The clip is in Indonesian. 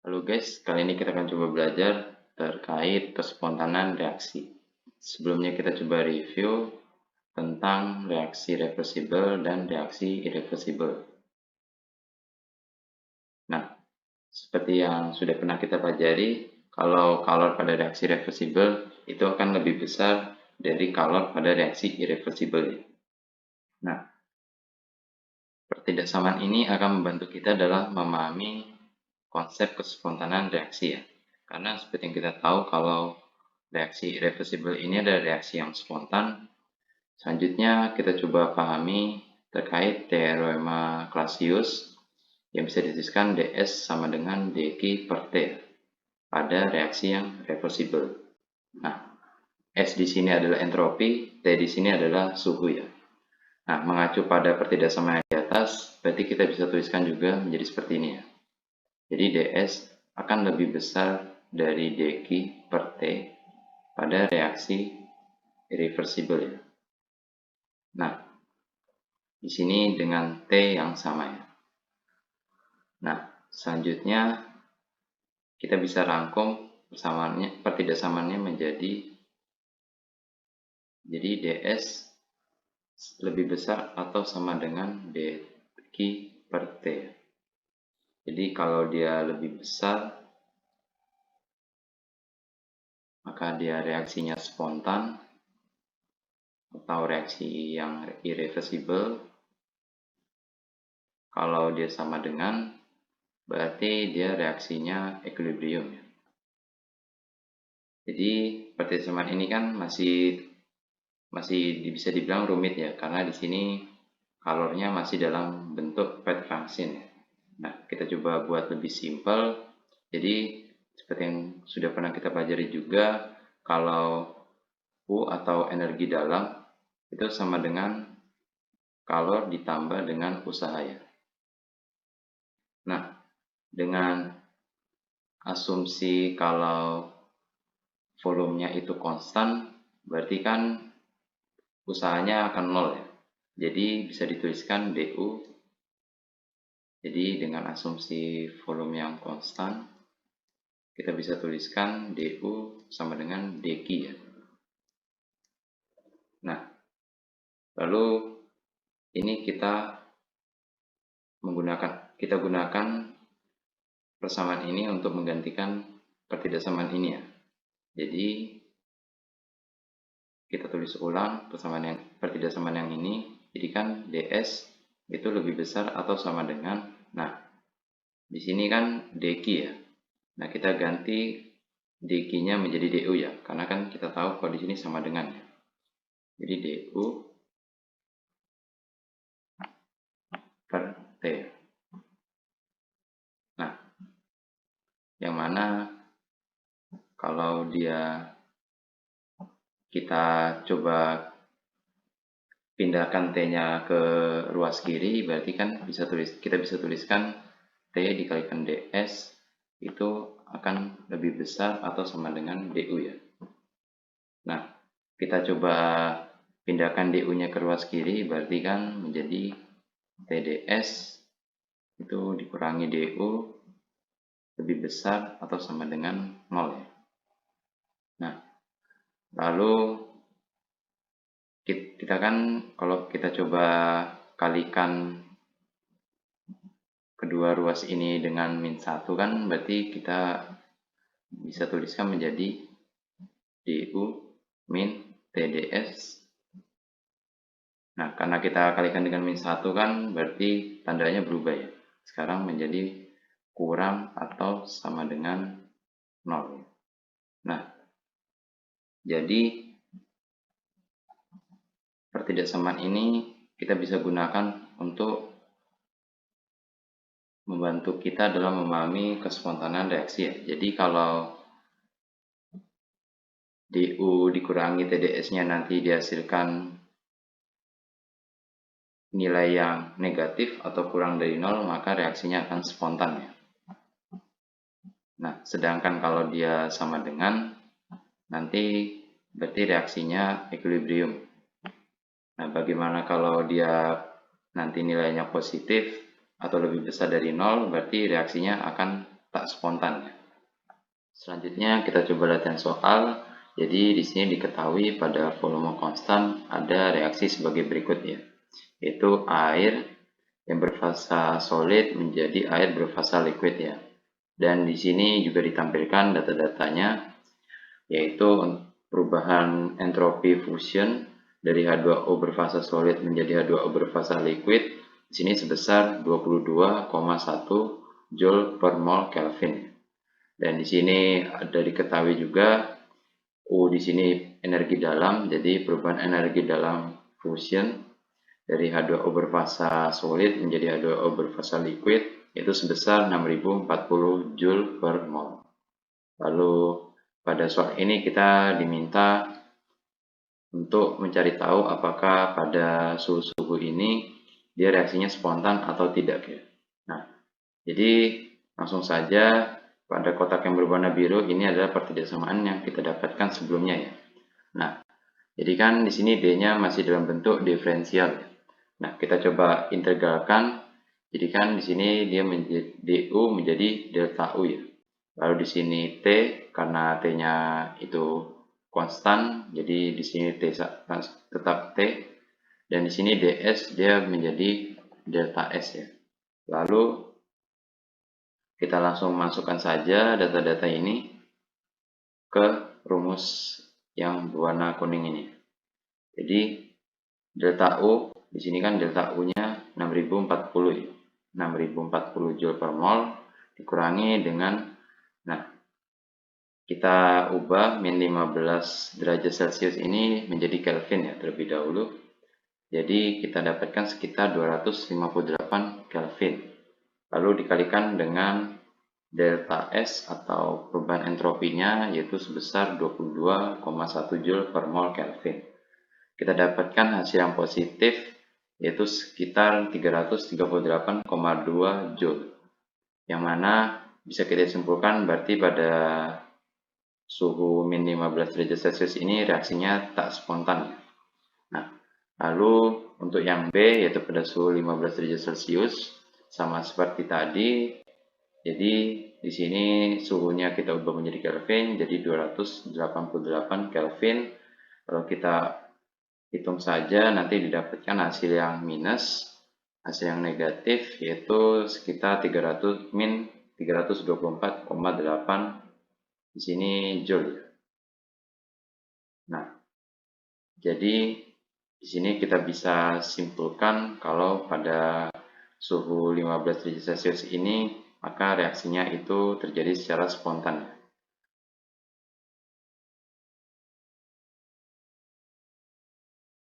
Halo guys, kali ini kita akan coba belajar terkait kespontanan reaksi. Sebelumnya kita coba review tentang reaksi reversibel dan reaksi irreversibel. Nah, seperti yang sudah pernah kita pelajari, kalau kalor pada reaksi reversibel itu akan lebih besar dari kalor pada reaksi irreversibel. Nah, ketidaksamaan ini akan membantu kita dalam memahami konsep kespontanan reaksi ya. Karena seperti yang kita tahu kalau reaksi irreversibel ini adalah reaksi yang spontan. Selanjutnya kita coba pahami terkait teorema Clausius yang bisa dituliskan ds sama dengan dq per t pada reaksi yang reversibel. Nah, S di sini adalah entropi, T di sini adalah suhu ya. Nah, mengacu pada pertidaksamaan di atas, berarti kita bisa tuliskan juga menjadi seperti ini ya. Jadi ds akan lebih besar dari dq per t pada reaksi irreversibel ya. Nah, di sini dengan T yang sama ya. Nah, selanjutnya kita bisa rangkum pertidaksamaannya menjadi ds lebih besar atau sama dengan dq per T. Jadi kalau dia lebih besar, maka dia reaksinya spontan atau reaksi yang irreversibel. Kalau dia sama dengan, berarti dia reaksinya equilibrium ya. Jadi pertidaksamaan ini kan masih bisa dibilang rumit ya, karena di sini kalornya masih dalam bentuk fat function ya. Nah, kita coba buat lebih simpel. Jadi seperti yang sudah pernah kita pelajari juga, kalau U atau energi dalam itu sama dengan kalor ditambah dengan usaha ya. Nah, dengan asumsi kalau volumenya itu konstan, berarti kan usahanya akan nol ya. Jadi bisa dituliskan DU. Jadi dengan asumsi volume yang konstan, kita bisa tuliskan DU sama dengan dQ ya. Nah, lalu ini kita gunakan persamaan ini untuk menggantikan pertidaksamaan ini ya. Jadi kita tulis ulang pertidaksamaan yang ini. Jadi kan ds itu lebih besar atau sama dengan, nah di sini kan dq ya. Nah, kita ganti dq-nya menjadi du ya, karena kan kita tahu kalau di sini sama dengan ya. Jadi du per t. Nah, yang mana kalau kita coba pindahkan t-nya ke ruas kiri, berarti kan kita bisa tuliskan t dikalikan ds itu akan lebih besar atau sama dengan du ya. Nah, kita coba pindahkan du-nya ke ruas kiri, berarti kan menjadi tds itu dikurangi du lebih besar atau sama dengan 0 ya. Nah, lalu kita kan kalau kita coba kalikan kedua ruas ini dengan min 1 kan berarti kita bisa tuliskan menjadi du min tds. Nah, karena kita kalikan dengan min 1 kan berarti tandanya berubah ya. Sekarang menjadi kurang atau sama dengan 0. Nah, jadi pertidaksamaan ini kita bisa gunakan untuk membantu kita dalam memahami kespontanan reaksi ya. Jadi kalau du dikurangi tds-nya nanti dihasilkan nilai yang negatif atau kurang dari 0, maka reaksinya akan spontan ya. Nah, sedangkan kalau dia sama dengan, nanti berarti reaksinya equilibrium. Nah, bagaimana kalau dia nanti nilainya positif atau lebih besar dari 0, berarti reaksinya akan tak spontan. Selanjutnya kita coba latihan soal. Jadi di sini diketahui pada volume konstan ada reaksi sebagai berikut ya, yaitu air yang berfasa solid menjadi air berfasa liquid ya. Dan di sini juga ditampilkan data-datanya, yaitu perubahan entropi fusion dari H2O berfasa solid menjadi H2O berfasa liquid di sini sebesar 22,1 Joule per mol Kelvin. Dan di sini ada diketahui juga U di sini energi dalam, jadi perubahan energi dalam fusion dari H2O berfasa solid menjadi H2O berfasa liquid itu sebesar 6040 Joule per mol. Lalu pada soal ini kita diminta untuk mencari tahu apakah pada suhu ini dia reaksinya spontan atau tidak ya. Nah, jadi langsung saja pada kotak yang berwarna biru ini adalah pertidaksamaan yang kita dapatkan sebelumnya ya. Nah, jadi kan di sini D-nya masih dalam bentuk diferensial. Nah, kita coba integralkan. Jadi kan di sini dia menjadi DU menjadi delta U ya. Lalu di sini T karena T-nya itu konstan, jadi di sini T tetap T. Dan di sini DS dia menjadi delta S ya. Lalu kita langsung masukkan saja data-data ini ke rumus yang berwarna kuning ini. Jadi delta U di sini kan delta U-nya 6040 ya. 6040 Joule per mol dikurangi dengan, nah kita ubah min 15 derajat Celcius ini menjadi Kelvin ya terlebih dahulu. Jadi kita dapatkan sekitar 258 Kelvin. Lalu dikalikan dengan delta S atau perubahan entropinya yaitu sebesar 22,1 Joule per mol Kelvin. Kita dapatkan hasil yang positif yaitu sekitar 338,2 Joule. Yang mana bisa kita simpulkan berarti pada suhu min 15 derajat Celcius ini reaksinya tak spontan. Nah, lalu untuk yang B yaitu pada suhu 15 derajat Celcius sama seperti tadi. Jadi di sini suhunya kita ubah menjadi Kelvin jadi 288 Kelvin. Kalau kita hitung saja nanti didapatkan hasil yang minus, hasil yang negatif yaitu sekitar 324,8 di sini Joule. Nah, jadi di sini kita bisa simpulkan kalau pada suhu 15 derajat Celcius ini maka reaksinya itu terjadi secara spontan.